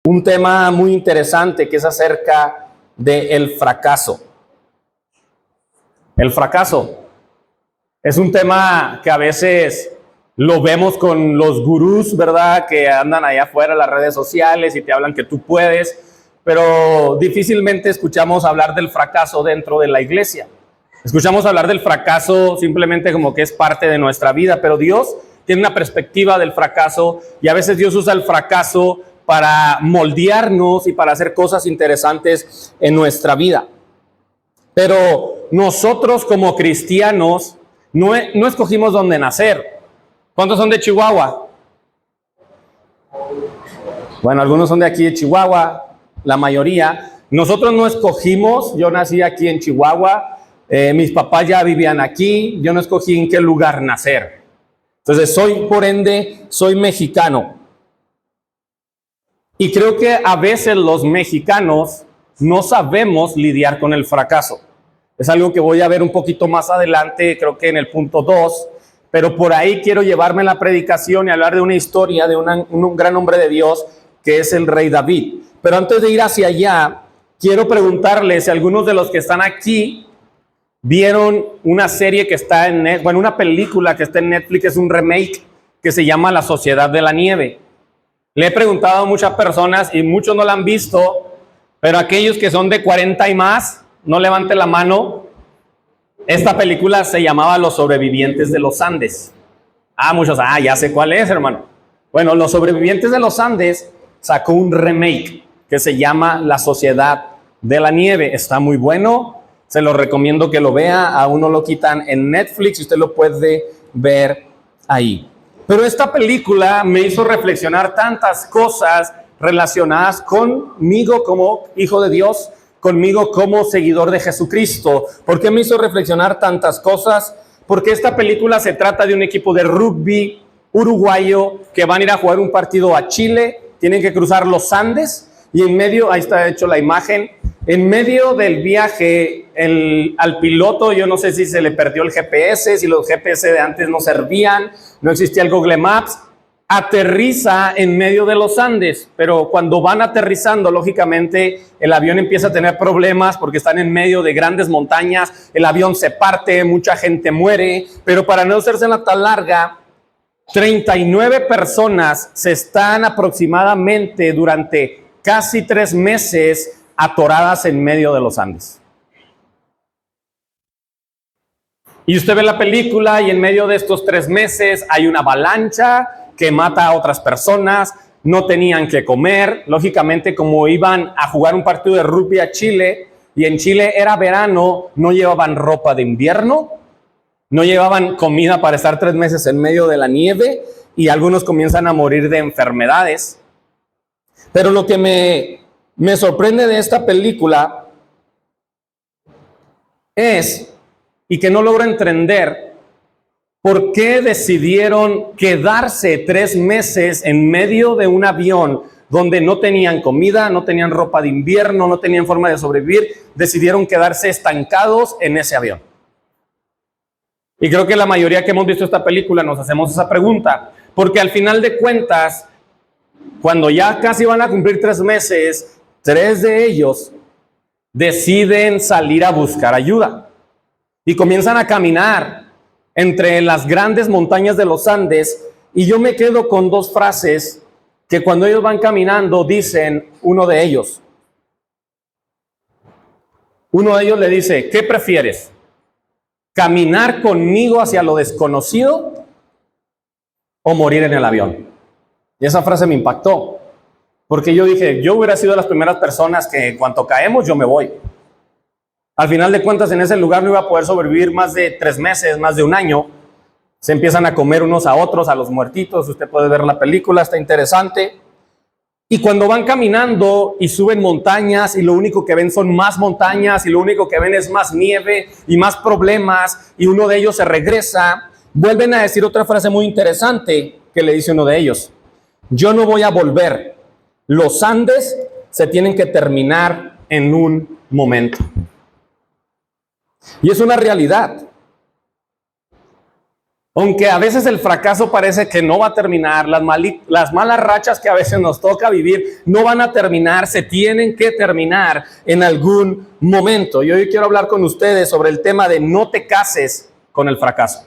un tema muy interesante que es acerca del fracaso. El fracaso es un tema que a veces lo vemos con los gurús, ¿verdad? Que andan allá afuera en las redes sociales y te hablan que tú puedes, pero difícilmente escuchamos hablar del fracaso dentro de la iglesia. Escuchamos hablar del fracaso simplemente como que es parte de nuestra vida, pero Dios tiene una perspectiva del fracaso y a veces Dios usa el fracaso para moldearnos y para hacer cosas interesantes en nuestra vida. Pero nosotros como cristianos no escogimos dónde nacer. ¿Cuántos son de Chihuahua? Bueno, algunos son de aquí de Chihuahua, la mayoría. Nosotros no escogimos, yo nací aquí en Chihuahua, mis papás ya vivían aquí, yo no escogí en qué lugar nacer. Entonces por ende, soy mexicano. Y creo que a veces los mexicanos no sabemos lidiar con el fracaso. Es algo que voy a ver un poquito más adelante, creo que en el punto 2, pero por ahí quiero llevarme la predicación y hablar de una historia de un gran hombre de Dios que es el rey David. Pero antes de ir hacia allá, quiero preguntarles si algunos de los que están aquí vieron una serie que está en Netflix, bueno, una película que está en Netflix, es un remake que se llama La Sociedad de la Nieve. Le he preguntado a muchas personas y muchos no la han visto, pero aquellos que son de 40 y más, no levanten la mano. Esta película se llamaba Los Sobrevivientes de los Andes. Muchos, ya sé cuál es, hermano. Bueno, Los Sobrevivientes de los Andes sacó un remake que se llama La Sociedad de la Nieve. Está muy bueno, se lo recomiendo que lo vea. Aún no lo quitan en Netflix y usted lo puede ver ahí. Pero esta película me hizo reflexionar tantas cosas relacionadas conmigo como hijo de Dios, conmigo como seguidor de Jesucristo. ¿Por qué me hizo reflexionar tantas cosas? Porque esta película se trata de un equipo de rugby uruguayo que van a ir a jugar un partido a Chile, tienen que cruzar los Andes y en medio, ahí está hecho la imagen, en medio del viaje al piloto, yo no sé si se le perdió el GPS, si los GPS de antes no servían, no existía el Google Maps, aterriza en medio de los Andes, pero cuando van aterrizando, lógicamente, el avión empieza a tener problemas porque están en medio de grandes montañas, el avión se parte, mucha gente muere, pero para no hacerse la tan larga, 39 personas se están aproximadamente durante casi 3 meses atoradas en medio de los Andes. Y usted ve la película y en medio de estos 3 meses hay una avalancha que mata a otras personas, no tenían que comer, lógicamente como iban a jugar un partido de rugby a Chile y en Chile era verano, no llevaban ropa de invierno, no llevaban comida para estar 3 meses en medio de la nieve y algunos comienzan a morir de enfermedades. Pero lo que me sorprende de esta película es, y que no logro entender, ¿por qué decidieron quedarse 3 meses en medio de un avión donde no tenían comida, no tenían ropa de invierno, no tenían forma de sobrevivir? Decidieron quedarse estancados en ese avión. Y creo que la mayoría que hemos visto esta película nos hacemos esa pregunta, porque al final de cuentas, cuando ya casi van a cumplir 3 meses, 3 de ellos deciden salir a buscar ayuda y comienzan a caminar entre las grandes montañas de los Andes, y yo me quedo con 2 frases que cuando ellos van caminando dicen uno de ellos. Uno de ellos le dice, ¿qué prefieres? ¿Caminar conmigo hacia lo desconocido o morir en el avión? Y esa frase me impactó, porque yo dije, yo hubiera sido de las primeras personas que en cuanto caemos yo me voy. Al final de cuentas en ese lugar no iba a poder sobrevivir más de 3 meses, más de un año. Se empiezan a comer unos a otros, a los muertitos. Usted puede ver la película, está interesante. Y cuando van caminando y suben montañas y lo único que ven son más montañas y lo único que ven es más nieve y más problemas y uno de ellos se regresa, vuelven a decir otra frase muy interesante que le dice uno de ellos. Yo no voy a volver. Los Andes se tienen que terminar en un momento. Y es una realidad. Aunque a veces el fracaso parece que no va a terminar, las malas rachas que a veces nos toca vivir no van a terminar, se tienen que terminar en algún momento. Y hoy quiero hablar con ustedes sobre el tema de no te cases con el fracaso.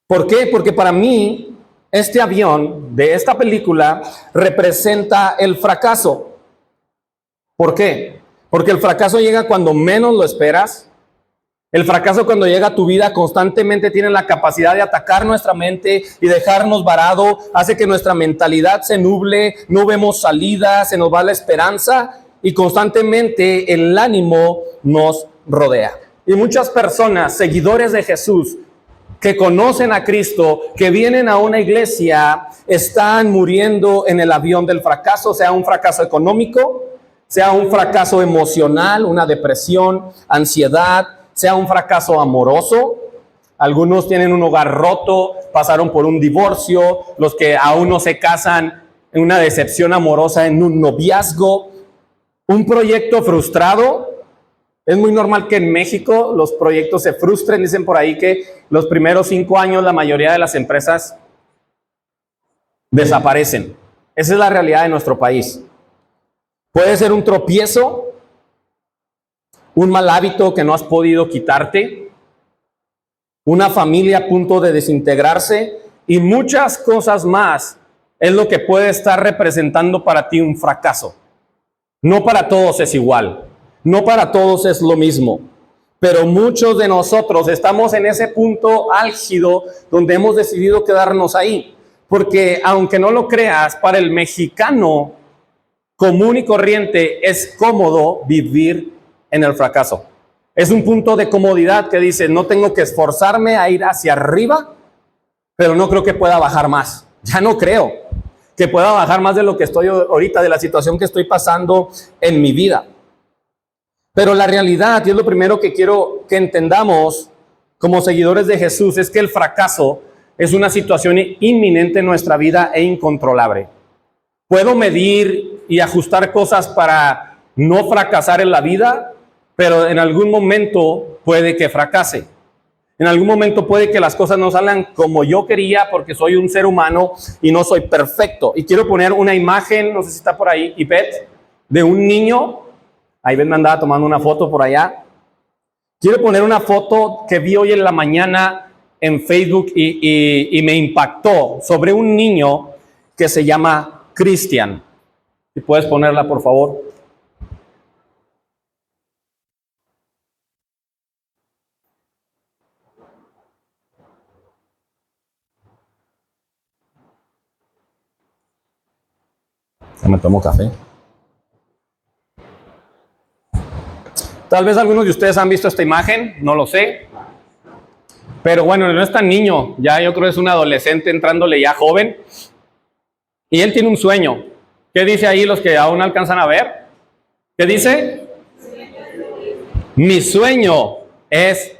¿Por qué? Porque para mí este avión de esta película representa el fracaso. ¿Por qué? Porque el fracaso llega cuando menos lo esperas. El fracaso cuando llega a tu vida constantemente tiene la capacidad de atacar nuestra mente y dejarnos varado, hace que nuestra mentalidad se nuble, no vemos salida, se nos va la esperanza y constantemente el ánimo nos rodea. Y muchas personas, seguidores de Jesús, que conocen a Cristo, que vienen a una iglesia, están muriendo en el avión del fracaso, sea un fracaso económico, sea un fracaso emocional, una depresión, ansiedad, sea un fracaso amoroso. Algunos tienen un hogar roto, pasaron por un divorcio, los que aún no se casan, en una decepción amorosa, en un noviazgo, un proyecto frustrado. Es muy normal que en México los proyectos se frustren. Dicen por ahí que los primeros 5 años la mayoría de las empresas desaparecen. Esa es la realidad de nuestro país. Puede ser un tropiezo, un mal hábito que no has podido quitarte, una familia a punto de desintegrarse y muchas cosas más es lo que puede estar representando para ti un fracaso. No para todos es igual, no para todos es lo mismo, pero muchos de nosotros estamos en ese punto álgido donde hemos decidido quedarnos ahí, porque aunque no lo creas, para el mexicano común y corriente es cómodo vivir en el fracaso. Es un punto de comodidad que dice, no tengo que esforzarme a ir hacia arriba, pero no creo que pueda bajar más. Ya no creo que pueda bajar más de lo que estoy ahorita, de la situación que estoy pasando en mi vida. Pero la realidad, y es lo primero que quiero que entendamos como seguidores de Jesús, es que el fracaso es una situación inminente en nuestra vida e incontrolable. Puedo medir y ajustar cosas para no fracasar en la vida, pero en algún momento puede que fracase. En algún momento puede que las cosas no salgan como yo quería porque soy un ser humano y no soy perfecto. Y quiero poner una imagen, no sé si está por ahí, Ipet, de un niño. Ahí ven, me andaba tomando una foto por allá. Quiero poner una foto que vi hoy en la mañana en Facebook y me impactó sobre un niño que se llama Cristian. Si puedes ponerla, por favor. Ya me tomo café. Tal vez algunos de ustedes han visto esta imagen, no lo sé. Pero bueno, no es tan niño, ya yo creo que es un adolescente entrándole ya joven. Y él tiene un sueño. ¿Qué dice ahí los que aún alcanzan a ver? ¿Qué dice? Mi sueño es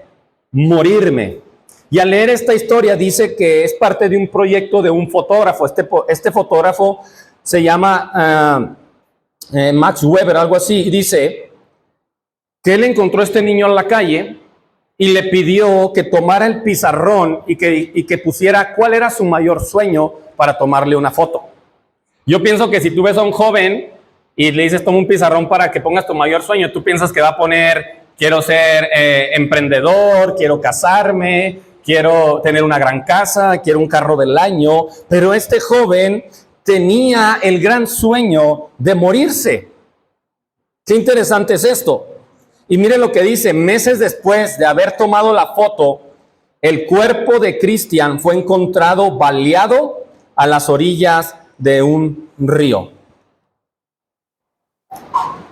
morirme. Y al leer esta historia dice que es parte de un proyecto de un fotógrafo. Este fotógrafo se llama Max Weber, algo así, y dice que él encontró a este niño en la calle y le pidió que tomara el pizarrón y que pusiera cuál era su mayor sueño para tomarle una foto. Yo pienso que si tú ves a un joven y le dices toma un pizarrón para que pongas tu mayor sueño, tú piensas que va a poner quiero ser emprendedor, quiero casarme, quiero tener una gran casa, quiero un carro del año, pero este joven tenía el gran sueño de morirse. Qué interesante es esto. Y miren lo que dice, meses después de haber tomado la foto, el cuerpo de Cristian fue encontrado baleado a las orillas de un río.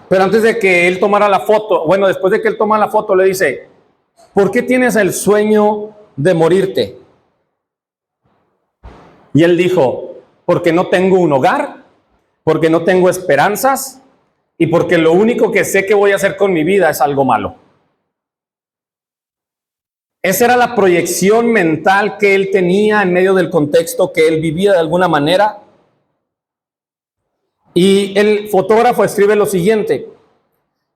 Pero antes de que él tomara la foto, bueno, después de que él toma la foto, le dice, ¿por qué tienes el sueño de morirte? Y él dijo, porque no tengo un hogar, porque no tengo esperanzas, y porque lo único que sé que voy a hacer con mi vida es algo malo. Esa era la proyección mental que él tenía en medio del contexto que él vivía de alguna manera. Y el fotógrafo escribe lo siguiente: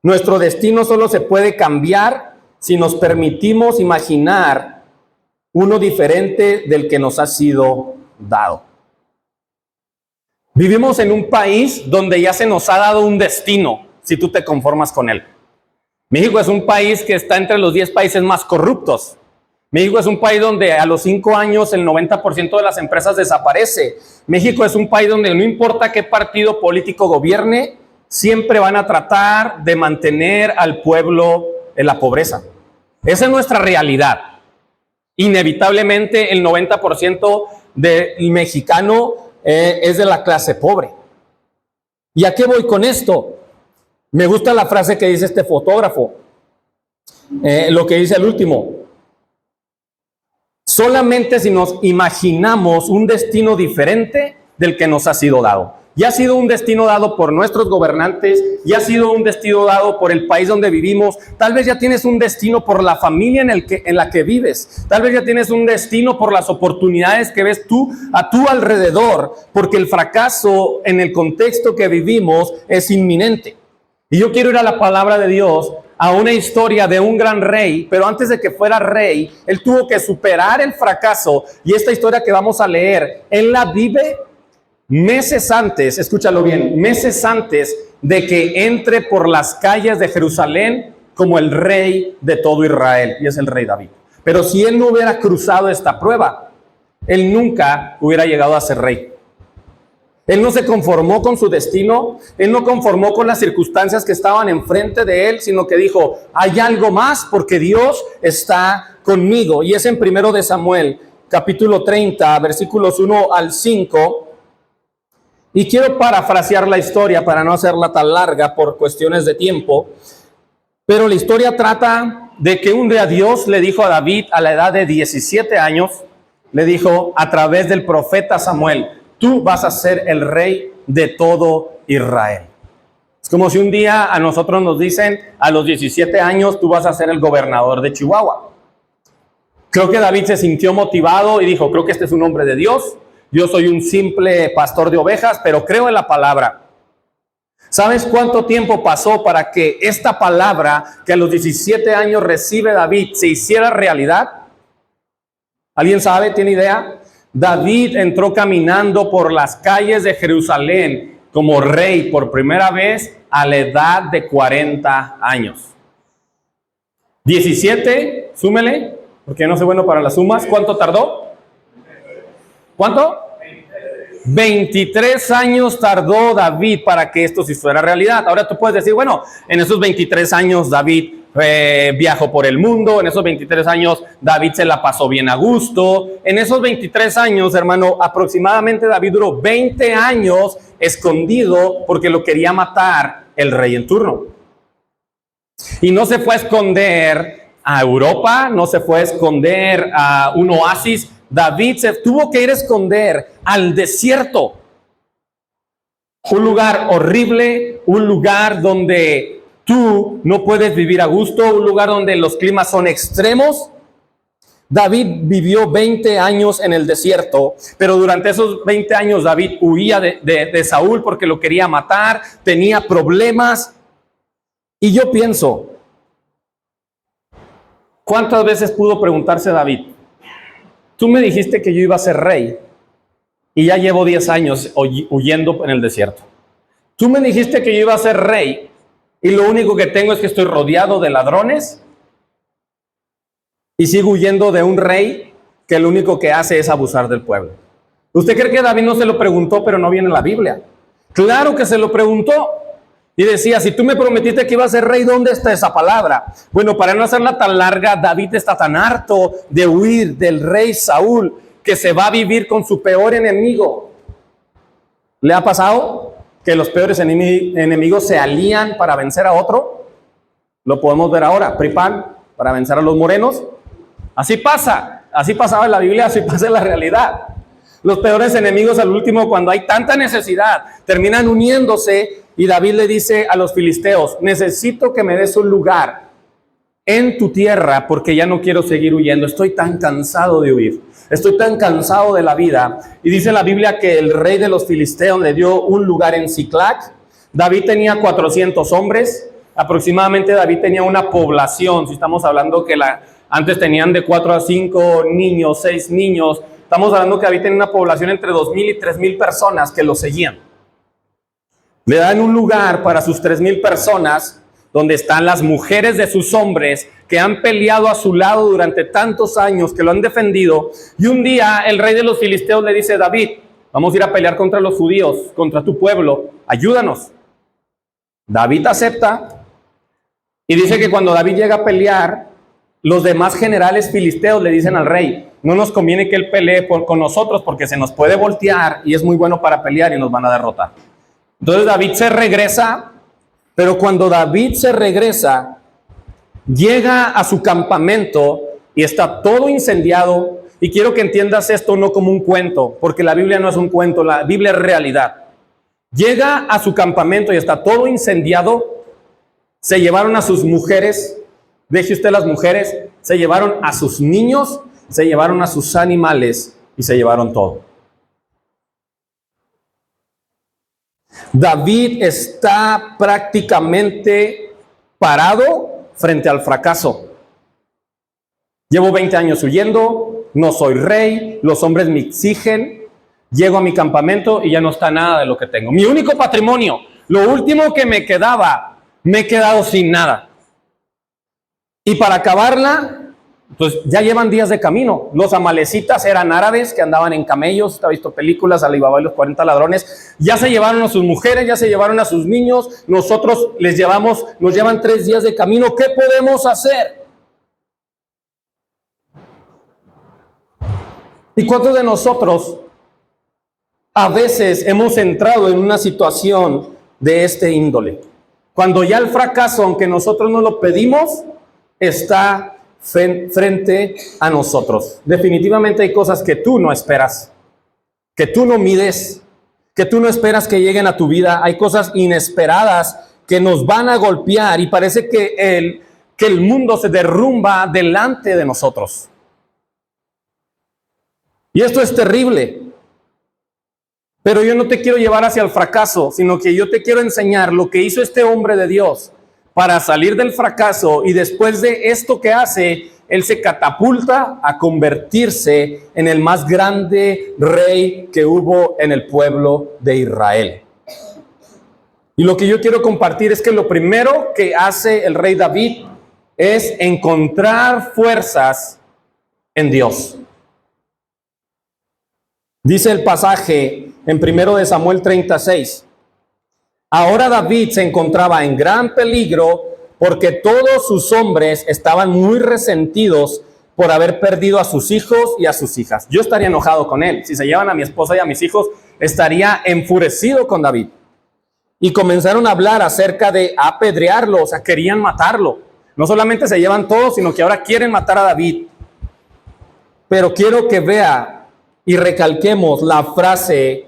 nuestro destino solo se puede cambiar si nos permitimos imaginar uno diferente del que nos ha sido dado. Vivimos en un país donde ya se nos ha dado un destino, si tú te conformas con él. México es un país que está entre los 10 países más corruptos. México es un país donde a los 5 años el 90% de las empresas desaparece. México es un país donde no importa qué partido político gobierne, siempre van a tratar de mantener al pueblo en la pobreza. Esa es nuestra realidad. Inevitablemente el 90% del mexicano es de la clase pobre. ¿Y a qué voy con esto? Me gusta la frase que dice este fotógrafo, lo que dice el último. Solamente si nos imaginamos un destino diferente del que nos ha sido dado. Ya ha sido un destino dado por nuestros gobernantes, ya ha sido un destino dado por el país donde vivimos. Tal vez ya tienes un destino por la familia en la que vives. Tal vez ya tienes un destino por las oportunidades que ves tú a tu alrededor, porque el fracaso en el contexto que vivimos es inminente. Y yo quiero ir a la palabra de Dios, a una historia de un gran rey, pero antes de que fuera rey, él tuvo que superar el fracaso. Y esta historia que vamos a leer, él la vive meses antes, escúchalo bien, meses antes de que entre por las calles de Jerusalén como el rey de todo Israel, y es el rey David. Pero si él no hubiera cruzado esta prueba, él nunca hubiera llegado a ser rey. Él no se conformó con su destino, él no conformó con las circunstancias que estaban enfrente de él, sino que dijo, hay algo más porque Dios está conmigo. Y es en 1 de Samuel, capítulo 30, versículos 1 al 5. Y quiero parafrasear la historia para no hacerla tan larga por cuestiones de tiempo. Pero la historia trata de que un día Dios le dijo a David a la edad de 17 años, le dijo a través del profeta Samuel, tú vas a ser el rey de todo Israel. Es como si un día a nosotros nos dicen, a los 17 años tú vas a ser el gobernador de Chihuahua. Creo que David se sintió motivado y dijo, creo que este es un hombre de Dios. Yo soy un simple pastor de ovejas, pero creo en la palabra. ¿Sabes cuánto tiempo pasó para que esta palabra que a los 17 años recibe David se hiciera realidad? ¿Alguien sabe? ¿Tiene idea? David entró caminando por las calles de Jerusalén como rey por primera vez a la edad de 40 años. 17, súmele, porque no soy bueno para las sumas. ¿Cuánto tardó? ¿Cuánto? 23 años tardó David para que esto se fuera realidad. Ahora tú puedes decir, bueno, en esos 23 años David viajó por el mundo, en esos 23 años David se la pasó bien a gusto. En esos 23 años, hermano, aproximadamente David duró 20 años escondido porque lo quería matar el rey en turno. Y no se fue a esconder a Europa, no se fue a esconder a un oasis. David se tuvo que ir a esconder al desierto, un lugar horrible, un lugar donde tú no puedes vivir a gusto, un lugar donde los climas son extremos. David vivió 20 años en el desierto, pero durante esos 20 años David huía de Saúl porque lo quería matar, tenía problemas. Y yo pienso, ¿cuántas veces pudo preguntarse David? Tú me dijiste que yo iba a ser rey y ya llevo 10 años huyendo en el desierto. Tú me dijiste que yo iba a ser rey y lo único que tengo es que estoy rodeado de ladrones y sigo huyendo de un rey que lo único que hace es abusar del pueblo. ¿Usted cree que David no se lo preguntó, pero no viene en la Biblia? Claro que se lo preguntó. Y decía, si tú me prometiste que iba a ser rey, ¿dónde está esa palabra? Bueno, para no hacerla tan larga, David está tan harto de huir del rey Saúl que se va a vivir con su peor enemigo. ¿Le ha pasado que los peores enemigos se alían para vencer a otro? Lo podemos ver ahora, PRI-PAN para vencer a los morenos. Así pasa, así pasaba en la Biblia, así pasa en la realidad. Los peores enemigos al último, cuando hay tanta necesidad, terminan uniéndose. Y David le dice a los filisteos, necesito que me des un lugar en tu tierra porque ya no quiero seguir huyendo. Estoy tan cansado de huir. Estoy tan cansado de la vida. Y dice la Biblia que el rey de los filisteos le dio un lugar en Siclac. David tenía 400 hombres. aproximadamente David tenía una población, si estamos hablando que antes tenían de 4 a 5 niños, 6 niños, estamos hablando que David tenía una población entre 2,000 y 3,000 personas que lo seguían. Le dan un lugar para sus 3,000 personas, donde están las mujeres de sus hombres que han peleado a su lado durante tantos años, que lo han defendido. Y un día el rey de los filisteos le dice: David, vamos a ir a pelear contra los judíos, contra tu pueblo, ayúdanos. David acepta y dice que cuando David llega a pelear, los demás generales filisteos le dicen al rey: no nos conviene que él pelee con nosotros porque se nos puede voltear y es muy bueno para pelear y nos van a derrotar. Entonces David se regresa, pero cuando David se regresa, llega a su campamento y está todo incendiado. Y quiero que entiendas esto no como un cuento, porque la Biblia no es un cuento, la Biblia es realidad. Llega a su campamento y está todo incendiado. Se llevaron a sus mujeres, deje usted las mujeres, se llevaron a sus niños, se llevaron a sus animales y se llevaron todo. David está prácticamente parado frente al fracaso. Llevo 20 años huyendo, no soy rey, los hombres me exigen, llego a mi campamento y ya no está nada de lo que tengo. Mi único patrimonio, lo último que me quedaba, me he quedado sin nada. Y para acabarla, pues ya llevan días de camino. Los amalecitas eran árabes que andaban en camellos. ¿Te has visto películas? Alibaba y los 40 ladrones. Ya se llevaron a sus mujeres, ya se llevaron a sus niños. Nosotros nos llevan 3 días de camino. ¿Qué podemos hacer? ¿Y cuántos de nosotros a veces hemos entrado en una situación de este índole? Cuando ya el fracaso, aunque nosotros no lo pedimos, está frente a nosotros. Definitivamente hay cosas que tú no esperas, que tú no mides, que tú no esperas que lleguen a tu vida. Hay cosas inesperadas que nos van a golpear y parece que el mundo se derrumba delante de nosotros. Y esto es terrible. Pero yo no te quiero llevar hacia el fracaso, sino que yo te quiero enseñar lo que hizo este hombre de Dios para salir del fracaso, y después de esto que hace, él se catapulta a convertirse en el más grande rey que hubo en el pueblo de Israel. Y lo que yo quiero compartir es que lo primero que hace el rey David es encontrar fuerzas en Dios. Dice el pasaje en 1 de Samuel 36. Ahora David se encontraba en gran peligro porque todos sus hombres estaban muy resentidos por haber perdido a sus hijos y a sus hijas. Yo estaría enojado con él. Si se llevan a mi esposa y a mis hijos, estaría enfurecido con David. Y comenzaron a hablar acerca de apedrearlo, o sea, querían matarlo. No solamente se llevan todos, sino que ahora quieren matar a David. Pero quiero que vea y recalquemos la frase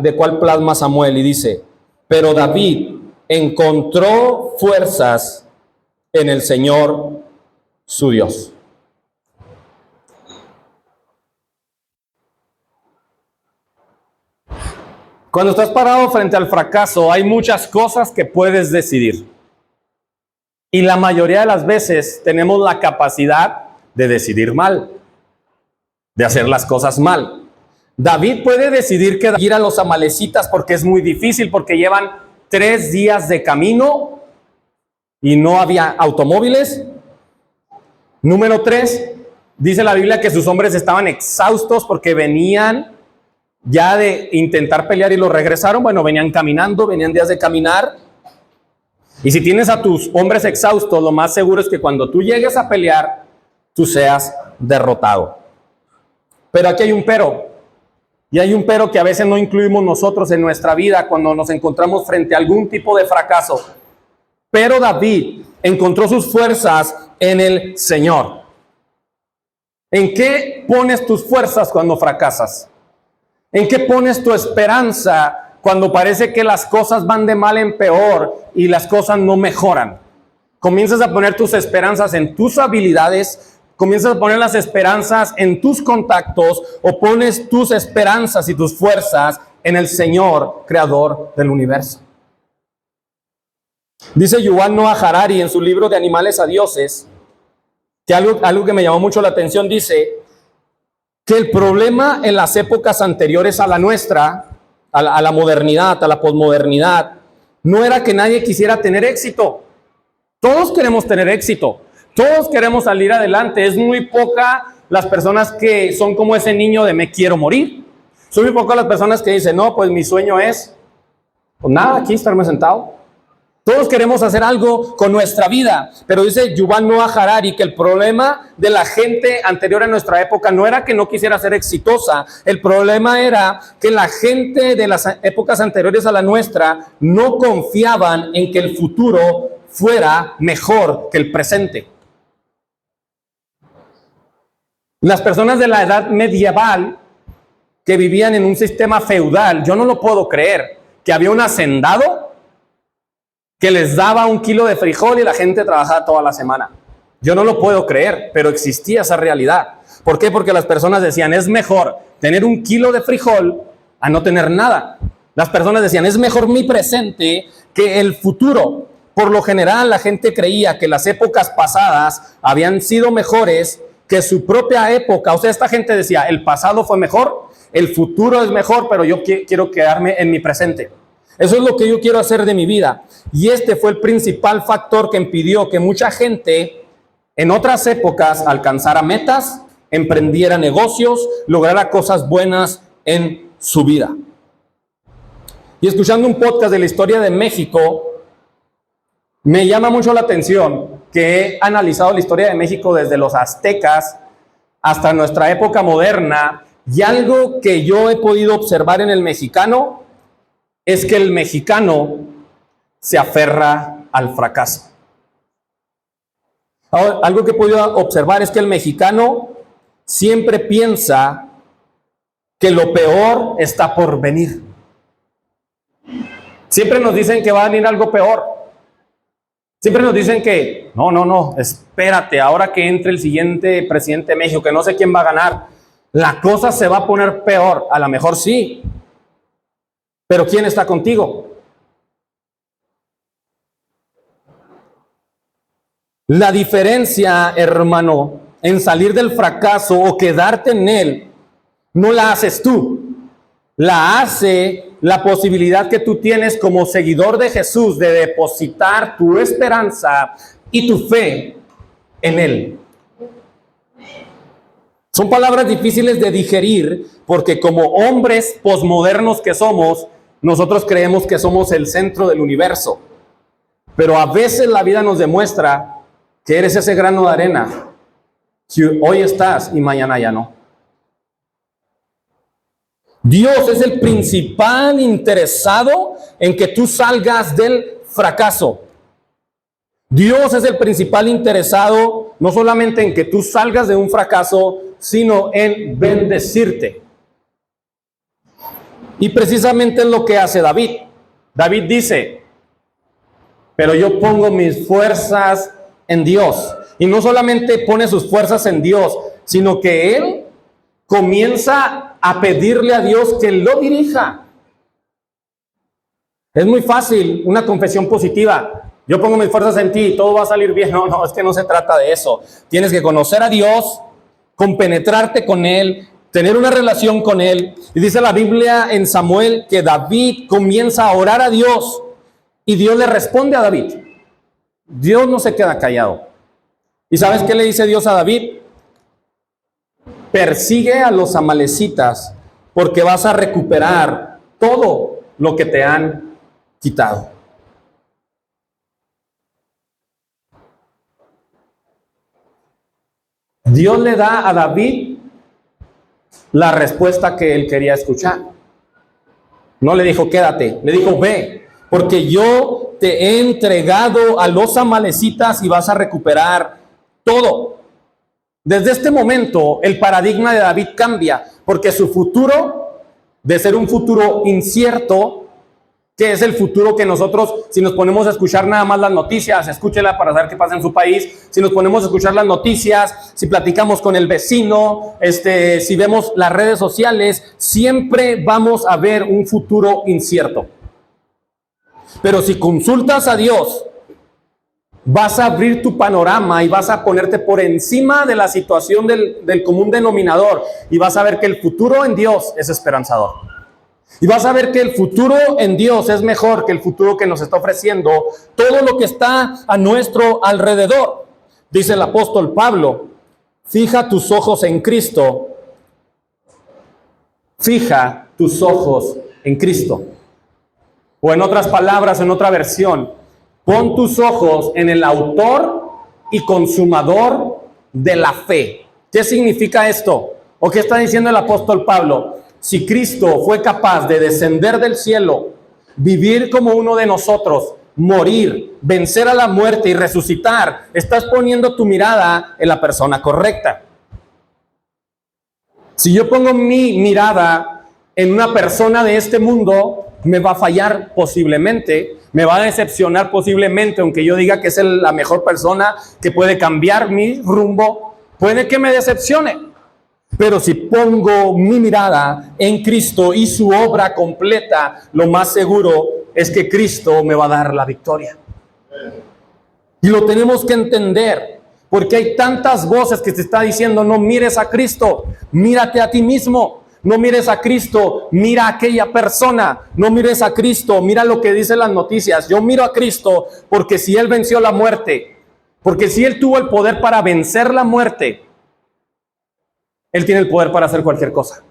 de cual plasma Samuel y dice: pero David encontró fuerzas en el Señor su Dios. Cuando estás parado frente al fracaso, hay muchas cosas que puedes decidir. Y la mayoría de las veces tenemos la capacidad de decidir mal, de hacer las cosas mal. David puede decidir que ir a los amalecitas porque es muy difícil, porque llevan 3 días de camino y no había automóviles. Número 3, dice la Biblia que sus hombres estaban exhaustos porque venían ya de intentar pelear y lo regresaron. Bueno, venían caminando, venían días de caminar. Y si tienes a tus hombres exhaustos, lo más seguro es que cuando tú llegues a pelear, tú seas derrotado. Pero aquí hay un pero. Y hay un pero que a veces no incluimos nosotros en nuestra vida cuando nos encontramos frente a algún tipo de fracaso. Pero David encontró sus fuerzas en el Señor. ¿En qué pones tus fuerzas cuando fracasas? ¿En qué pones tu esperanza cuando parece que las cosas van de mal en peor y las cosas no mejoran? Comienzas a poner tus esperanzas en tus habilidades, comienzas a poner las esperanzas en tus contactos, o pones tus esperanzas y tus fuerzas en el Señor, creador del universo. Dice Yuval Noah Harari en su libro de Animales a Dioses, que algo que me llamó mucho la atención, dice que el problema en las épocas anteriores a la nuestra, a la modernidad, a la posmodernidad, no era que nadie quisiera tener éxito. Todos queremos tener éxito, todos queremos salir adelante. Es muy poca las personas que son como ese niño de me quiero morir. Son muy pocas las personas que dicen, no, pues mi sueño es, pues nada, aquí estarme sentado. Todos queremos hacer algo con nuestra vida, pero dice Yuval Noah Harari que el problema de la gente anterior a nuestra época no era que no quisiera ser exitosa, el problema era que la gente de las épocas anteriores a la nuestra no confiaban en que el futuro fuera mejor que el presente. Las personas de la edad medieval que vivían en un sistema feudal, yo no lo puedo creer, que había un hacendado que les daba 1 kilo de frijol y la gente trabajaba toda la semana. Yo no lo puedo creer, pero existía esa realidad. ¿Por qué? Porque las personas decían, es mejor tener 1 kilo de frijol a no tener nada. Las personas decían, es mejor mi presente que el futuro. Por lo general, la gente creía que las épocas pasadas habían sido mejores que su propia época. O sea, esta gente decía, el pasado fue mejor, el futuro es mejor, pero yo quiero quedarme en mi presente. Eso es lo que yo quiero hacer de mi vida. Y este fue el principal factor que impidió que mucha gente en otras épocas alcanzara metas, emprendiera negocios, lograra cosas buenas en su vida. Y escuchando un podcast de la historia de México, me llama mucho la atención que he analizado la historia de México desde los aztecas hasta nuestra época moderna, y algo que yo he podido observar en el mexicano es que el mexicano se aferra al fracaso. Ahora, algo que he podido observar es que el mexicano siempre piensa que lo peor está por venir. Siempre nos dicen que va a venir algo peor. Siempre nos dicen que, no, espérate, ahora que entre el siguiente presidente de México, que no sé quién va a ganar, la cosa se va a poner peor. A lo mejor sí, pero ¿quién está contigo? La diferencia, hermano, en salir del fracaso o quedarte en él, no la haces tú. La hace la posibilidad que tú tienes como seguidor de Jesús de depositar tu esperanza y tu fe en él. Son palabras difíciles de digerir porque como hombres posmodernos que somos, nosotros creemos que somos el centro del universo. Pero a veces la vida nos demuestra que eres ese grano de arena, que hoy estás y mañana ya no. Dios es el principal interesado en que tú salgas del fracaso. Dios es el principal interesado no solamente en que tú salgas de un fracaso, sino en bendecirte. Y precisamente es lo que hace David. David dice, pero yo pongo mis fuerzas en Dios. Y no solamente pone sus fuerzas en Dios, sino que él comienza a pedirle a Dios que lo dirija. Es muy fácil una confesión positiva. Yo pongo mis fuerzas en ti y todo va a salir bien. No, es que no se trata de eso. Tienes que conocer a Dios, compenetrarte con él, tener una relación con él. Y dice la Biblia en Samuel que David comienza a orar a Dios y Dios le responde a David. Dios no se queda callado. ¿Y sabes qué le dice Dios a David? Persigue a los amalecitas porque vas a recuperar todo lo que te han quitado. Dios le da a David la respuesta que él quería escuchar. No le dijo quédate, le dijo ve, porque yo te he entregado a los amalecitas y vas a recuperar todo. Desde este momento el paradigma de David cambia, porque su futuro, de ser un futuro incierto, que es el futuro que nosotros, si nos ponemos a escuchar nada más las noticias, escúchela para saber qué pasa en su país, si nos ponemos a escuchar las noticias, si platicamos con el vecino, si vemos las redes sociales, siempre vamos a ver un futuro incierto. Pero si consultas a Dios, vas a abrir tu panorama y vas a ponerte por encima de la situación del común denominador y vas a ver que el futuro en Dios es esperanzador. Y vas a ver que el futuro en Dios es mejor que el futuro que nos está ofreciendo todo lo que está a nuestro alrededor. Dice el apóstol Pablo, fija tus ojos en Cristo. Fija tus ojos en Cristo. O en otras palabras, en otra versión, pon tus ojos en el autor y consumador de la fe. ¿Qué significa esto? ¿O qué está diciendo el apóstol Pablo? Si Cristo fue capaz de descender del cielo, vivir como uno de nosotros, morir, vencer a la muerte y resucitar, estás poniendo tu mirada en la persona correcta. Si yo pongo mi mirada en una persona de este mundo, me va a fallar posiblemente, me va a decepcionar posiblemente, aunque yo diga que es la mejor persona que puede cambiar mi rumbo, puede que me decepcione. Pero si pongo mi mirada en Cristo y su obra completa, lo más seguro es que Cristo me va a dar la victoria. Y lo tenemos que entender, porque hay tantas voces que te está diciendo, no mires a Cristo, mírate a ti mismo. No mires a Cristo, mira a aquella persona. No mires a Cristo, mira lo que dicen las noticias. Yo miro a Cristo porque si Él venció la muerte, porque si Él tuvo el poder para vencer la muerte, Él tiene el poder para hacer cualquier cosa.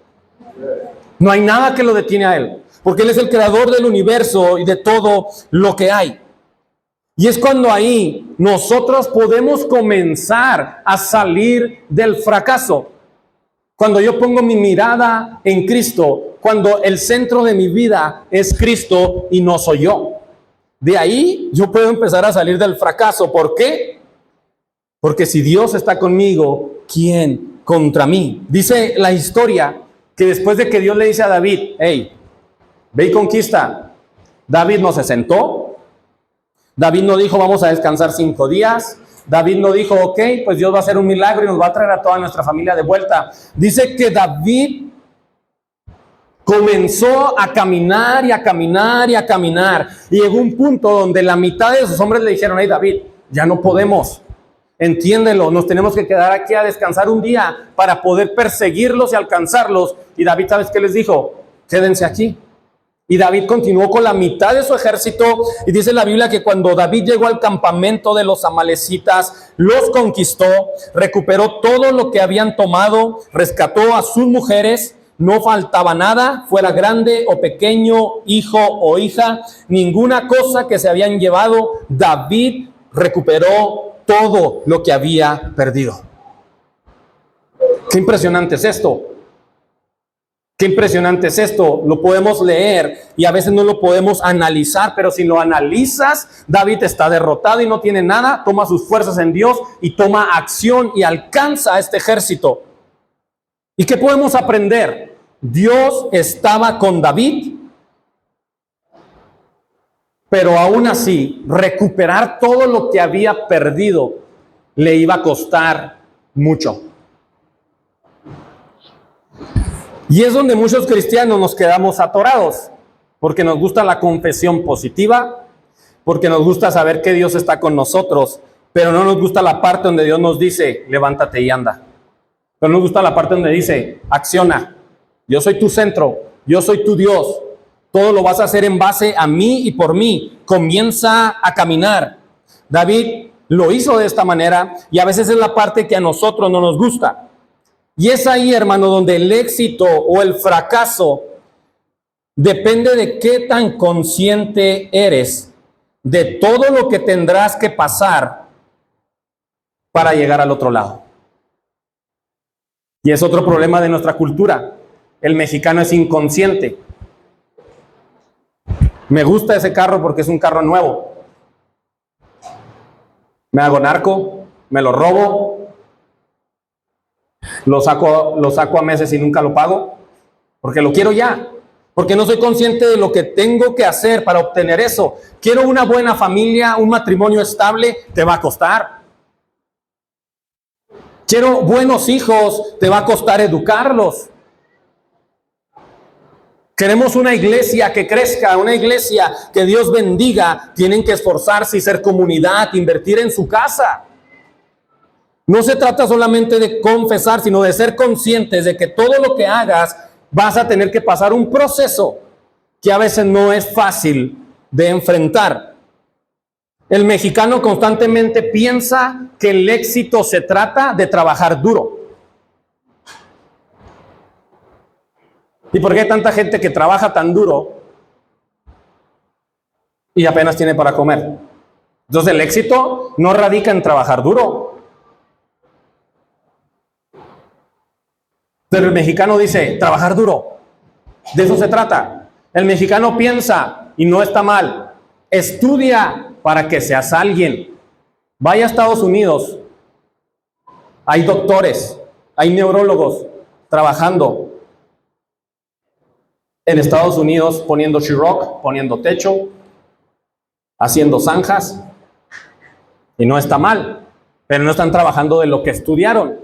No hay nada que lo detiene a Él, porque Él es el creador del universo y de todo lo que hay. Y es cuando ahí nosotros podemos comenzar a salir del fracaso. Cuando yo pongo mi mirada en Cristo, cuando el centro de mi vida es Cristo y no soy yo. De ahí yo puedo empezar a salir del fracaso. ¿Por qué? Porque si Dios está conmigo, ¿quién contra mí? Dice la historia que después de que Dios le dice a David, hey, ve y conquista, David no se sentó. David no dijo, vamos a descansar 5 días. David no dijo, ok, pues Dios va a hacer un milagro y nos va a traer a toda nuestra familia de vuelta. Dice que David comenzó a caminar y a caminar y a caminar. Y llegó un punto donde la mitad de sus hombres le dijeron, hey David, ya no podemos. Entiéndelo, nos tenemos que quedar aquí a descansar un día para poder perseguirlos y alcanzarlos. Y David, ¿sabes qué les dijo? Quédense aquí. Y David continuó con la mitad de su ejército y dice la Biblia que cuando David llegó al campamento de los amalecitas, los conquistó, recuperó todo lo que habían tomado, rescató a sus mujeres, no faltaba nada, fuera grande o pequeño, hijo o hija, ninguna cosa que se habían llevado, David recuperó todo lo que había perdido. Qué impresionante es esto. Qué impresionante es esto, lo podemos leer y a veces no lo podemos analizar, pero si lo analizas, David está derrotado y no tiene nada, toma sus fuerzas en Dios y toma acción y alcanza a este ejército. ¿Y qué podemos aprender? Dios estaba con David, pero aún así, recuperar todo lo que había perdido le iba a costar mucho. Y es donde muchos cristianos nos quedamos atorados, porque nos gusta la confesión positiva, porque nos gusta saber que Dios está con nosotros, pero no nos gusta la parte donde Dios nos dice, levántate y anda. Pero nos gusta la parte donde dice, acciona, yo soy tu centro, yo soy tu Dios, todo lo vas a hacer en base a mí y por mí, comienza a caminar. David lo hizo de esta manera y a veces es la parte que a nosotros no nos gusta. Y es ahí, hermano, donde el éxito o el fracaso depende de qué tan consciente eres de todo lo que tendrás que pasar para llegar al otro lado. Y es otro problema de nuestra cultura. El mexicano es inconsciente. Me gusta ese carro porque es un carro nuevo. Me hago narco, me lo robo. Lo saco a meses y nunca lo pago, porque lo quiero ya, porque no soy consciente de lo que tengo que hacer para obtener eso. Quiero una buena familia, un matrimonio estable, te va a costar. Quiero buenos hijos, te va a costar educarlos. Queremos una iglesia que crezca, una iglesia que Dios bendiga. Tienen que esforzarse y ser comunidad, invertir en su casa. No se trata solamente de confesar, sino de ser conscientes de que todo lo que hagas vas a tener que pasar un proceso que a veces no es fácil de enfrentar. El mexicano constantemente piensa que el éxito se trata de trabajar duro. ¿Y por qué hay tanta gente que trabaja tan duro y apenas tiene para comer? Entonces el éxito no radica en trabajar duro. Pero el mexicano dice, trabajar duro. De eso se trata. El mexicano piensa, y no está mal, estudia para que seas alguien. Vaya a Estados Unidos. Hay doctores, hay neurólogos trabajando en Estados Unidos poniendo sheetrock, poniendo techo, haciendo zanjas. Y no está mal, pero no están trabajando de lo que estudiaron.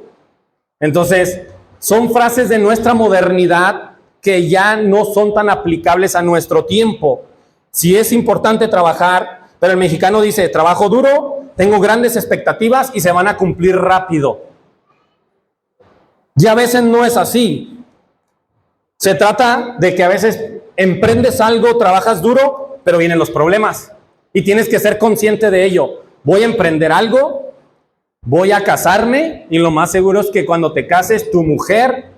Entonces, son frases de nuestra modernidad que ya no son tan aplicables a nuestro tiempo. Sí es importante trabajar, pero el mexicano dice, trabajo duro, tengo grandes expectativas y se van a cumplir rápido. Y a veces no es así. Se trata de que a veces emprendes algo, trabajas duro, pero vienen los problemas. Y tienes que ser consciente de ello. Voy a emprender algo, voy a casarme, y lo más seguro es que cuando te cases, tu mujer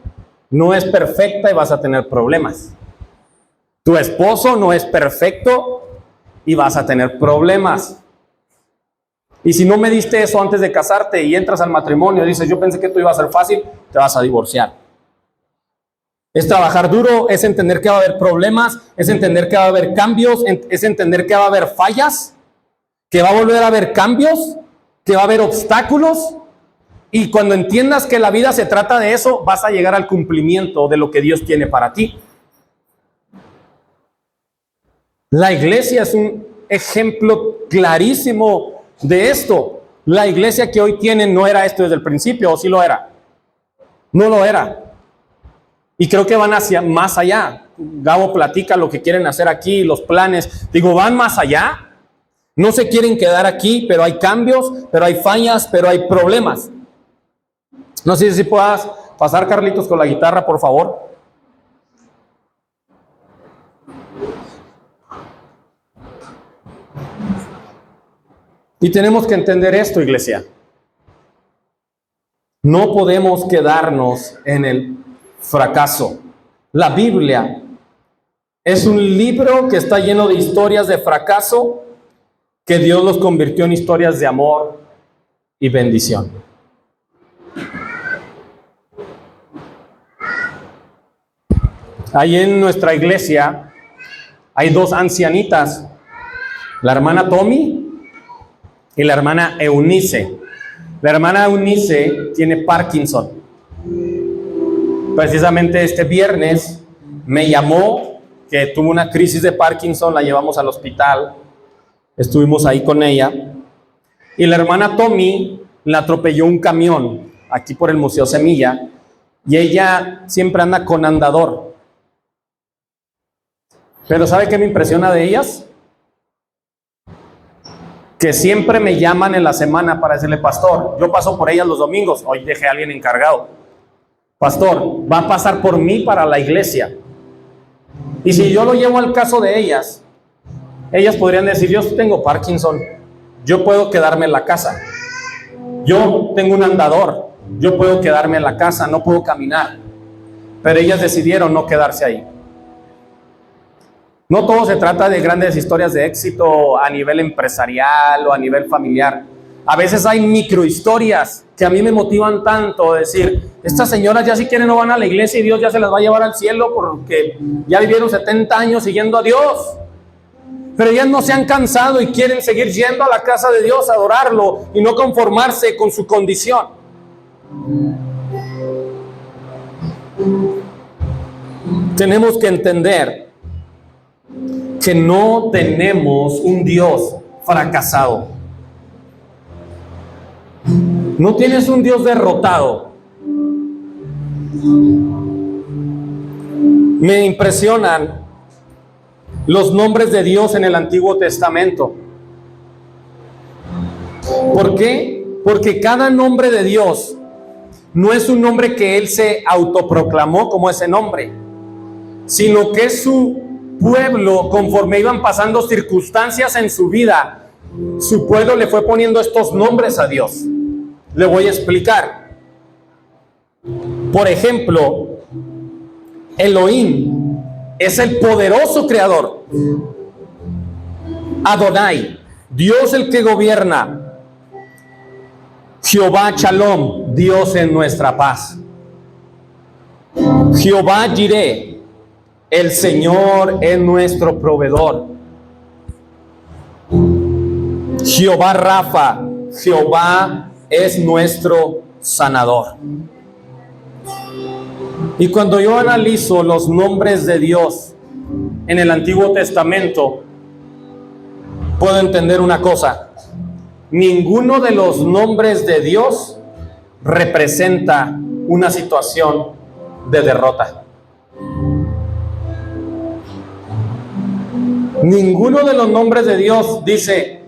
no es perfecta y vas a tener problemas. Tu esposo no es perfecto y vas a tener problemas. Y si no me diste eso antes de casarte y entras al matrimonio y dices, yo pensé que esto iba a ser fácil, te vas a divorciar. Es trabajar duro, es entender que va a haber problemas, es entender que va a haber cambios, es entender que va a haber fallas, que va a volver a haber cambios, que va a haber obstáculos, y cuando entiendas que la vida se trata de eso, vas a llegar al cumplimiento de lo que Dios tiene para ti. La iglesia es un ejemplo clarísimo de esto. La iglesia que hoy tienen no era esto desde el principio, ¿o sí lo era? No lo era. Y creo que van hacia más allá. Gabo platica lo que quieren hacer aquí, los planes. Digo, van más allá. No se quieren quedar aquí, pero hay cambios, pero hay fallas, pero hay problemas. No sé si puedas pasar, Carlitos, con la guitarra, por favor. Y tenemos que entender esto, iglesia. No podemos quedarnos en el fracaso. La Biblia es un libro que está lleno de historias de fracaso, que Dios los convirtió en historias de amor y bendición. Ahí en nuestra iglesia hay dos ancianitas, la hermana Tommy y la hermana Eunice. La hermana Eunice tiene Parkinson. Precisamente este viernes me llamó que tuvo una crisis de Parkinson, la llevamos al hospital. Estuvimos ahí con ella. Y la hermana Tommy la atropelló un camión aquí por el Museo Semilla. Y ella siempre anda con andador. Pero ¿sabe qué me impresiona de ellas? Que siempre me llaman en la semana para decirle, pastor, yo paso por ellas los domingos. Hoy dejé a alguien encargado. Pastor, va a pasar por mí para la iglesia. Y si yo lo llevo al caso de ellas podrían decir, yo tengo Parkinson, yo puedo quedarme en la casa. Yo tengo un andador, yo puedo quedarme en la casa, no puedo caminar. Pero ellas decidieron no quedarse ahí. No todo se trata de grandes historias de éxito a nivel empresarial o a nivel familiar. A veces hay microhistorias que a mí me motivan tanto, decir, estas señoras ya si quieren no van a la iglesia y Dios ya se las va a llevar al cielo porque ya vivieron 70 años siguiendo a Dios. Pero ellas no se han cansado y quieren seguir yendo a la casa de Dios a adorarlo y no conformarse con su condición. Tenemos que entender que no tenemos un Dios fracasado. No tienes un Dios derrotado. Me impresionan los nombres de Dios en el Antiguo Testamento. ¿Por qué? Porque cada nombre de Dios no es un nombre que Él se autoproclamó como ese nombre, sino que su pueblo, conforme iban pasando circunstancias en su vida, su pueblo le fue poniendo estos nombres a Dios. Le voy a explicar. Por ejemplo, Elohim es el poderoso creador. Adonai, Dios el que gobierna. Jehová Shalom, Dios en nuestra paz. Jehová Jireh, el Señor es nuestro proveedor. Jehová Rafa, Jehová es nuestro sanador. Y cuando yo analizo los nombres de Dios en el Antiguo Testamento, puedo entender una cosa: ninguno de los nombres de Dios representa una situación de derrota. Ninguno de los nombres de Dios dice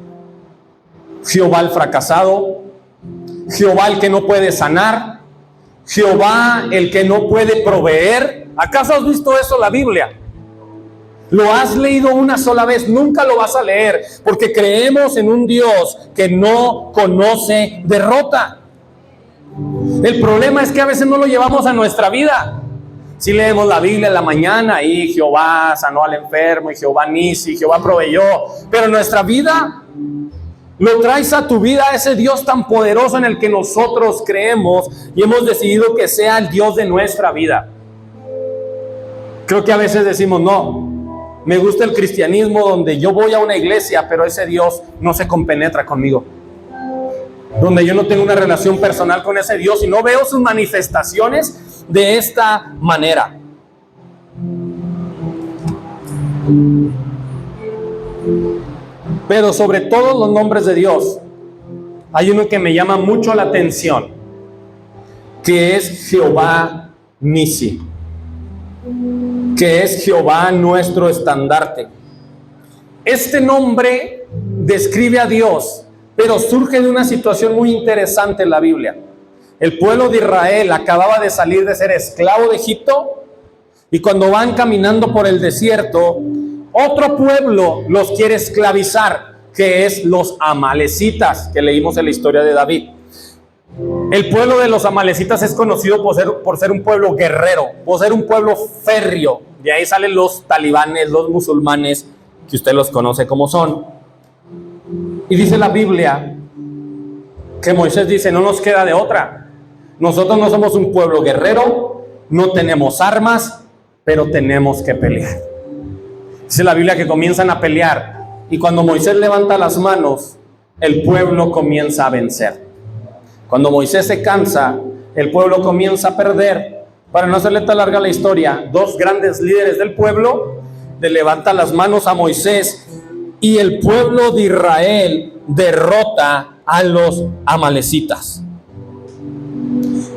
Jehová el fracasado, Jehová el que no puede sanar, Jehová el que no puede proveer. ¿Acaso has visto eso en la Biblia? Lo has leído una sola vez, nunca lo vas a leer, porque creemos en un Dios que no conoce derrota. El problema es que a veces no lo llevamos a nuestra vida. Si leemos la Biblia en la mañana y Jehová sanó al enfermo, y Jehová Nisi, Jehová proveyó, pero en nuestra vida lo traes a tu vida a ese Dios tan poderoso en el que nosotros creemos y hemos decidido que sea el Dios de nuestra vida. Creo que a veces decimos, no, me gusta el cristianismo donde yo voy a una iglesia, pero ese Dios no se compenetra conmigo, donde yo no tengo una relación personal con ese Dios y no veo sus manifestaciones de esta manera. Pero sobre todos los nombres de Dios hay uno que me llama mucho la atención, que es Jehová Nisi, que es Jehová nuestro estandarte. Este nombre describe a Dios, pero surge de una situación muy interesante en la Biblia. El pueblo de Israel acababa de salir de ser esclavo de Egipto, y cuando van caminando por el desierto, otro pueblo los quiere esclavizar, que es los amalecitas, que leímos en la historia de David. El pueblo de los amalecitas es conocido por ser un pueblo guerrero, por ser un pueblo férreo. De ahí salen los talibanes, los musulmanes, que usted los conoce como son. Y dice la Biblia que Moisés dice, no nos queda de otra. Nosotros no somos un pueblo guerrero, no tenemos armas, pero tenemos que pelear. Dice la Biblia que comienzan a pelear, y cuando Moisés levanta las manos, el pueblo comienza a vencer. Cuando Moisés se cansa, el pueblo comienza a perder. Para no hacerle tan larga la historia, dos grandes líderes del pueblo le levantan las manos a Moisés, y el pueblo de Israel derrota a los amalecitas.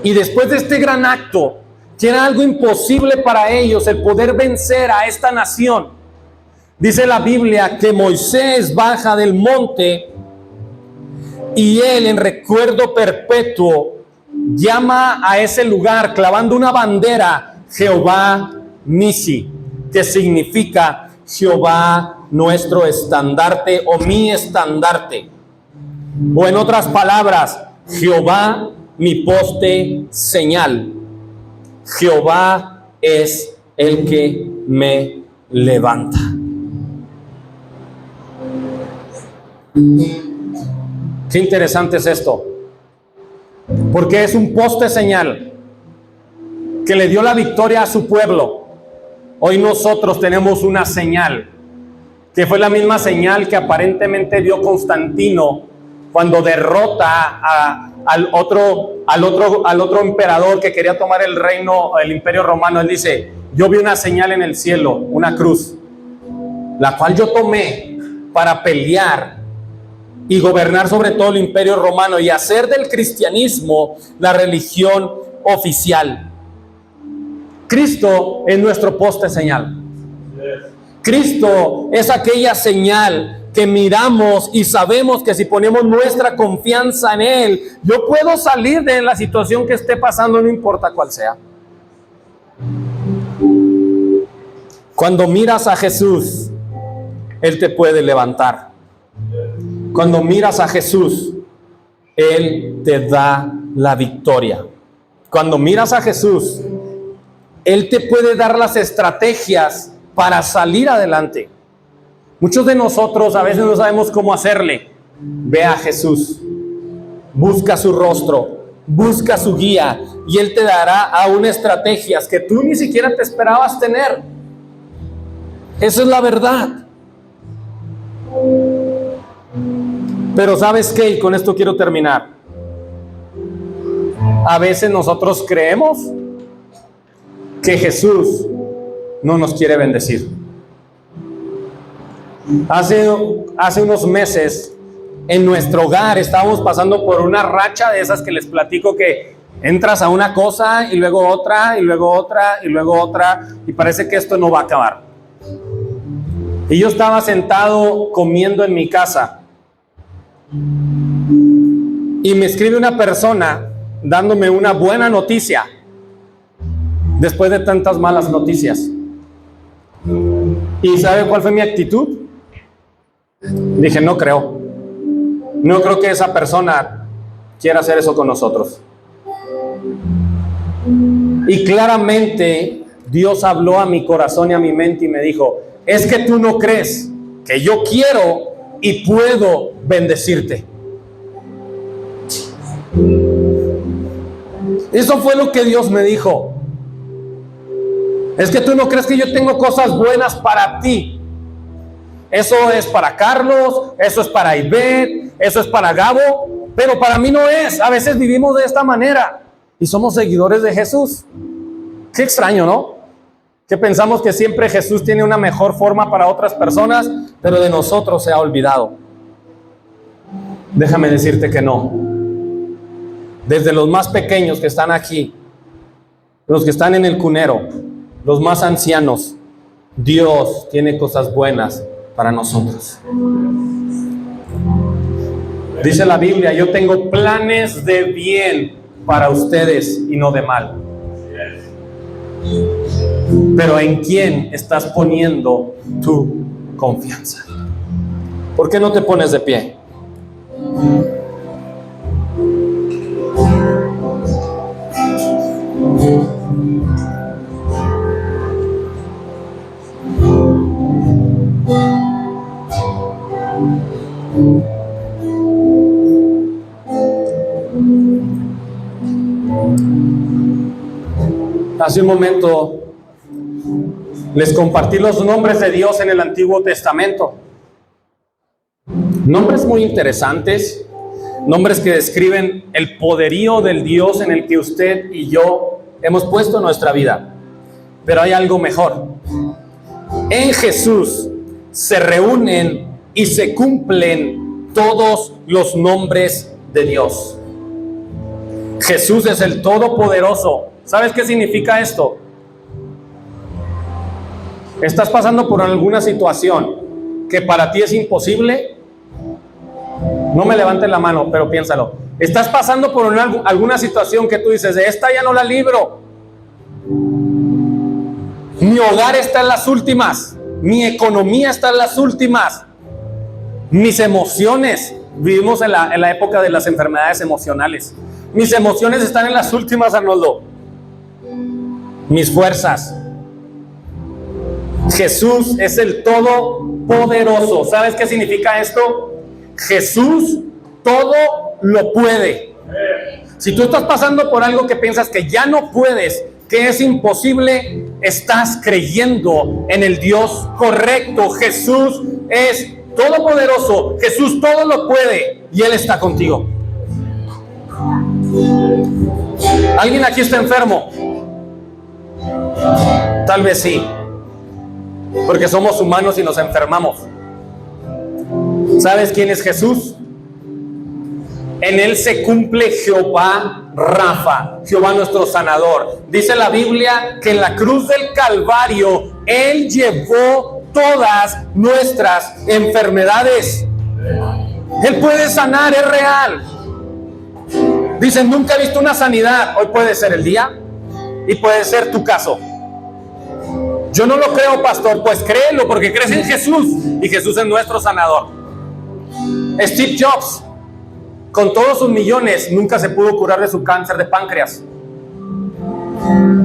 Y después de este gran acto, que era algo imposible para ellos, el poder vencer a esta nación, dice la Biblia que Moisés baja del monte y él, en recuerdo perpetuo, llama a ese lugar, clavando una bandera, Jehová Nisi, que significa Jehová nuestro estandarte o mi estandarte. O en otras palabras, Jehová mi poste señal. Jehová es el que me levanta. Qué interesante es esto, porque es un poste señal que le dio la victoria a su pueblo. Hoy nosotros tenemos una señal, que fue la misma señal que aparentemente dio Constantino cuando derrota al otro emperador que quería tomar el reino, el imperio romano. Él dice, yo vi una señal en el cielo, una cruz, la cual yo tomé para pelear y gobernar sobre todo el imperio romano y hacer del cristianismo la religión oficial. Cristo es nuestro poste señal. Cristo es aquella señal que miramos y sabemos que si ponemos nuestra confianza en Él, yo puedo salir de la situación que esté pasando, no importa cuál sea. Cuando miras a Jesús, Él te puede levantar. Cuando miras a Jesús, Él te da la victoria. Cuando miras a Jesús, Él te puede dar las estrategias para salir adelante. Muchos de nosotros a veces no sabemos cómo hacerle. Ve a Jesús, busca su rostro, busca su guía, y Él te dará aún estrategias que tú ni siquiera te esperabas tener. Esa es la verdad. Pero ¿sabes qué? Y con esto quiero terminar. A veces nosotros creemos que Jesús no nos quiere bendecir. Hace unos meses en nuestro hogar estábamos pasando por una racha de esas que les platico, que entras a una cosa y luego otra y luego otra y luego otra, y parece que esto no va a acabar. Y yo estaba sentado comiendo en mi casa y me escribe una persona dándome una buena noticia después de tantas malas noticias. ¿Y sabe cuál fue mi actitud? Dije, no creo que esa persona quiera hacer eso con nosotros. Y claramente Dios habló a mi corazón y a mi mente y me dijo, es que tú no crees que yo quiero y puedo bendecirte. Eso fue lo que Dios me dijo. Es que tú no crees que yo tengo cosas buenas para ti. Eso es para Carlos, eso es para Ivette, eso es para Gabo, pero para mí no es. A veces vivimos de esta manera y somos seguidores de Jesús. Qué extraño, ¿no? Que pensamos que siempre Jesús tiene una mejor forma para otras personas, pero de nosotros se ha olvidado. Déjame decirte que no. Desde los más pequeños que están aquí, los que están en el cunero, los más ancianos, Dios tiene cosas buenas para nosotros. Dice la Biblia, yo tengo planes de bien para ustedes y no de mal. Pero ¿en quién estás poniendo tu confianza? ¿Por qué no te pones de pie? Hace un momento les compartí los nombres de Dios en el Antiguo Testamento. Nombres muy interesantes, nombres que describen el poderío del Dios en el que usted y yo hemos puesto nuestra vida. Pero hay algo mejor. En Jesús se reúnen y se cumplen todos los nombres de Dios. Jesús es el Todopoderoso. ¿Sabes qué significa esto? ¿Estás pasando por alguna situación que para ti es imposible? No me levantes la mano, pero piénsalo. ¿Estás pasando por alguna situación que tú dices, de esta ya no la libro? Mi hogar está en las últimas. Mi economía está en las últimas. Mis emociones. Vivimos en la época de las enfermedades emocionales. Mis emociones están en las últimas, Arnoldo. Mis fuerzas. Jesús es el Todopoderoso. ¿Sabes qué significa esto? Jesús todo lo puede. Si tú estás pasando por algo que piensas que ya no puedes, que es imposible, estás creyendo en el Dios correcto. Jesús es todopoderoso. Jesús todo lo puede y Él está contigo. ¿Alguien aquí está enfermo? Tal vez sí, porque somos humanos y nos enfermamos. ¿Sabes quién es Jesús? En Él se cumple Jehová Rafa, Jehová nuestro sanador. Dice la Biblia que en la cruz del Calvario Él llevó todas nuestras enfermedades. Él puede sanar, es real. Dicen, nunca he visto una sanidad. Hoy puede ser el día y puede ser tu caso. Yo no lo creo, pastor. Pues créelo, porque crees en Jesús y Jesús es nuestro sanador. Steve Jobs, con todos sus millones, nunca se pudo curar de su cáncer de páncreas.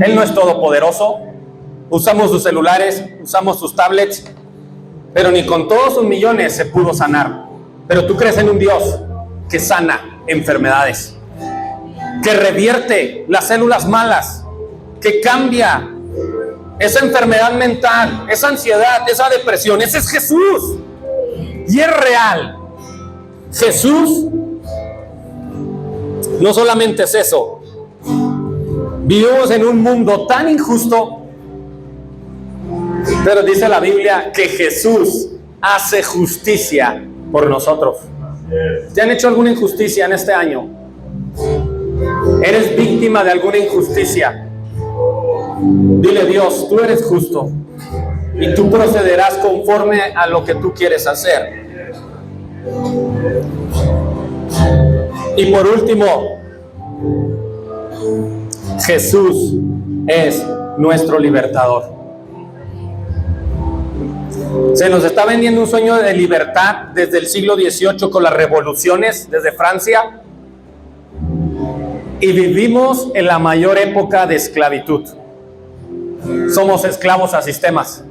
Él no es todopoderoso. Usamos sus celulares, usamos sus tablets, pero ni con todos sus millones se pudo sanar. Pero tú crees en un Dios que sana enfermedades, que revierte las células malas, que cambia esa enfermedad mental, esa ansiedad, esa depresión. Ese es Jesús y es real. Jesús no solamente es eso. Vivimos en un mundo tan injusto, pero dice la Biblia que Jesús hace justicia por nosotros. ¿Te han hecho alguna injusticia en este año? ¿Eres víctima de alguna injusticia? Dile, Dios, tú eres justo y tú procederás conforme a lo que tú quieres hacer. Y por último, Jesús es nuestro libertador. Se nos está vendiendo un sueño de libertad desde el siglo XVIII con las revoluciones desde Francia, y vivimos en la mayor época de esclavitud. Somos esclavos a sistemas.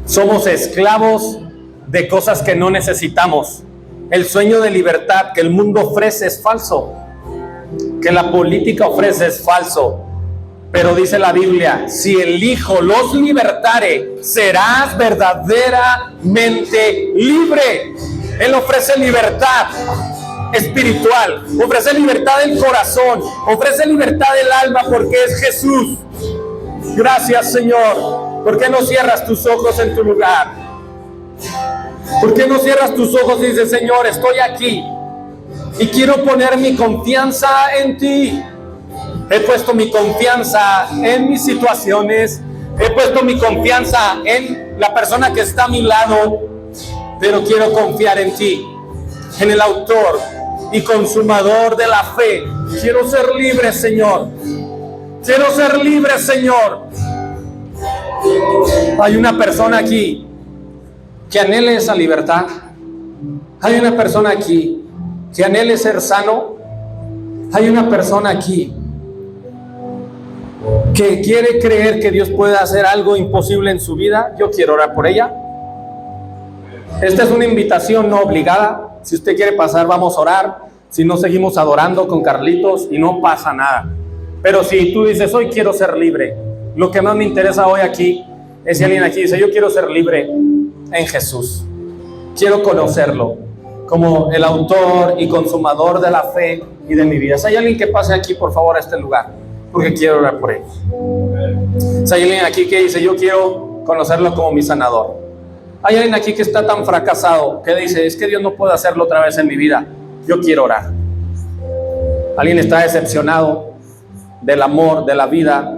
Somos esclavos de cosas que no necesitamos. El sueño de libertad que el mundo ofrece es falso, que la política ofrece es falso. Pero dice la Biblia, si el Hijo los libertare, serás verdaderamente libre. Él ofrece libertad espiritual, ofrece libertad del corazón, ofrece libertad del alma, porque es Jesús. Gracias, Señor. ¿Por qué no cierras tus ojos en tu lugar? ¿Por qué no cierras tus ojos y dices, Señor, estoy aquí y quiero poner mi confianza en ti? He puesto mi confianza en mis situaciones, he puesto mi confianza en la persona que está a mi lado, pero quiero confiar en ti, en el autor y consumador de la fe. Quiero ser libre, Señor. Quiero ser libre, Señor. Hay una persona aquí que anhele esa libertad. Hay una persona aquí que anhele ser sano. Hay una persona aquí que quiere creer que Dios puede hacer algo imposible en su vida. Yo quiero orar por ella. Esta es una invitación no obligada. Si usted quiere pasar, vamos a orar. Si no, seguimos adorando con Carlitos y no pasa nada. Pero si tú dices, hoy quiero ser libre, lo que más me interesa hoy aquí es si alguien aquí dice, yo quiero ser libre en Jesús. Quiero conocerlo como el autor y consumador de la fe y de mi vida. Si hay alguien que pase aquí, por favor, a este lugar, porque quiero orar por él. Si hay alguien aquí que dice, yo quiero conocerlo como mi sanador. Hay alguien aquí que está tan fracasado que dice, es que Dios no puede hacerlo otra vez en mi vida. Yo quiero orar. Alguien está decepcionado del amor, de la vida.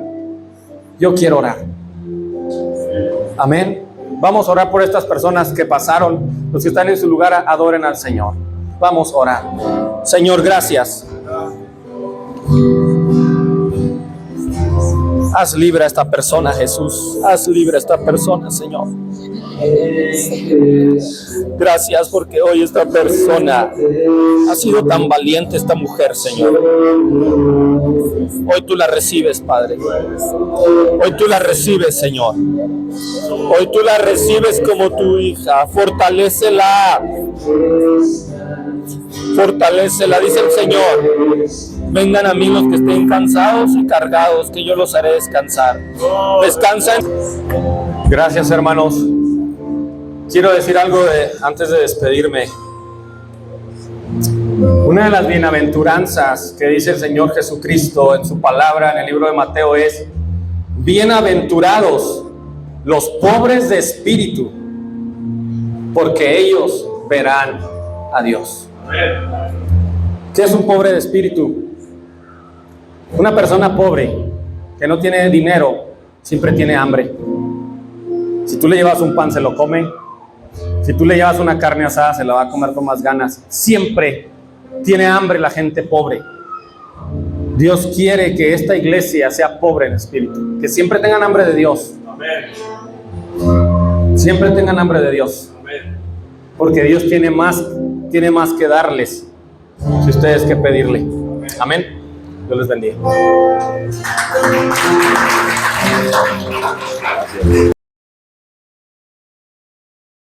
Yo quiero orar. Amén. Vamos a orar por estas personas que pasaron. Los que están en su lugar, adoren al Señor. Vamos a orar. Señor, gracias. Haz libre a esta persona, Jesús. Haz libre a esta persona, Señor. Gracias porque hoy esta persona ha sido tan valiente, esta mujer, Señor. Hoy tú la recibes, Padre. Hoy tú la recibes, Señor. Hoy tú la recibes como tu hija. Fortalécela. Fortalécela, dice el Señor. Vengan a mí los que estén cansados y cargados, que yo los haré descansar. Descansen. Gracias, hermanos. Quiero decir algo antes de despedirme. Una de las bienaventuranzas que dice el Señor Jesucristo en su palabra en el libro de Mateo es: bienaventurados los pobres de espíritu, porque ellos verán a Dios. ¿Qué es un pobre de espíritu? Una persona pobre que no tiene dinero siempre tiene hambre. Si tú le llevas un pan, se lo come. Si tú le llevas una carne asada, se la va a comer con más ganas. Siempre tiene hambre la gente pobre. Dios quiere que esta iglesia sea pobre en espíritu, que siempre tengan hambre de Dios. Siempre tengan hambre de Dios, porque Dios tiene más que darles, si ustedes que pedirle. Amén. Dios les bendiga. Gracias.